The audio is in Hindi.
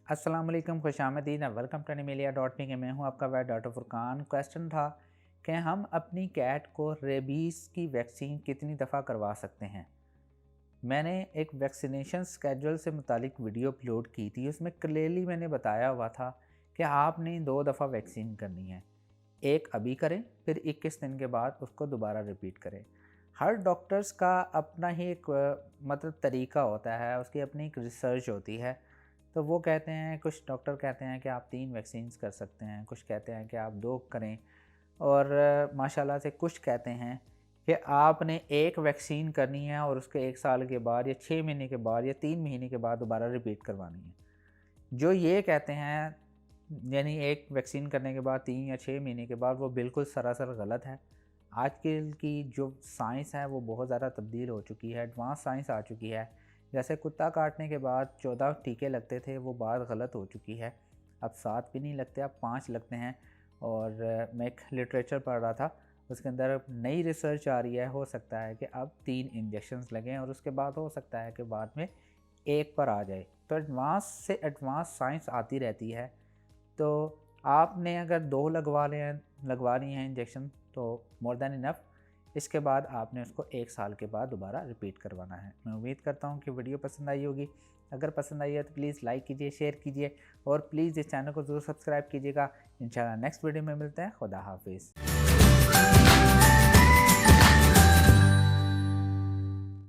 अस्सलाम वालेकुम, खुशामदीद, वेलकम टू एनिमेलिया.me के मैं हूं आपका वैद डॉक्टर फुरकान। क्वेश्चन था कि हम अपनी कैट को रेबीज़ की वैक्सीन कितनी दफ़ा करवा सकते हैं। मैंने एक वैक्सीनेशन स्केड्यूल से मुतालिक वीडियो अपलोड की थी। उसमें क्लियरली मैंने बताया हुआ था कि आपने 2 दफ़ा वैक्सीन करनी है। एक अभी करें, फिर 21 दिन के बाद उसको दोबारा रिपीट करें। हर डॉक्टर्स का अपना ही एक मतलब तरीका होता है, उसकी अपनी एक रिसर्च होती है। तो वो कहते हैं, कुछ डॉक्टर कहते हैं कि आप 3 वैक्सीन्स कर सकते हैं, कुछ कहते हैं कि आप 2 करें, और माशाल्लाह से कुछ कहते हैं कि आपने 1 वैक्सीन करनी है और उसके 1 साल के बाद या 6 महीने के बाद या 3 महीने के बाद दोबारा रिपीट करवानी है। जो ये कहते हैं, यानी 1 वैक्सीन करने के बाद 3 या 6 महीने के बाद, वो बिल्कुल सरासर गलत है। आजकल की जो साइंस है वो बहुत ज़्यादा तब्दील हो चुकी है, एडवांस साइंस आ चुकी है। जैसे कुत्ता काटने के बाद 14 टीके लगते थे, वो बात गलत हो चुकी है। अब 7 भी नहीं लगते, अब 5 लगते हैं। और मैं एक लिटरेचर पढ़ रहा था, उसके अंदर नई रिसर्च आ रही है, हो सकता है कि अब 3 इंजेक्शंस लगें और उसके बाद हो सकता है कि बाद में 1 पर आ जाए। तो एडवांस से एडवांस साइंस आती रहती है। तो आपने अगर 2 लगवा ली हैं इंजेक्शन, तो मोर देन इनफ। इसके बाद आपने उसको 1 साल के बाद दोबारा रिपीट करवाना है। मैं उम्मीद करता हूँ कि वीडियो पसंद आई होगी। अगर पसंद आई है तो प्लीज़ लाइक कीजिए, शेयर कीजिए और प्लीज़ इस चैनल को ज़रूर सब्सक्राइब कीजिएगा। इंशाल्लाह नेक्स्ट वीडियो में मिलते हैं। खुदा हाफिज़।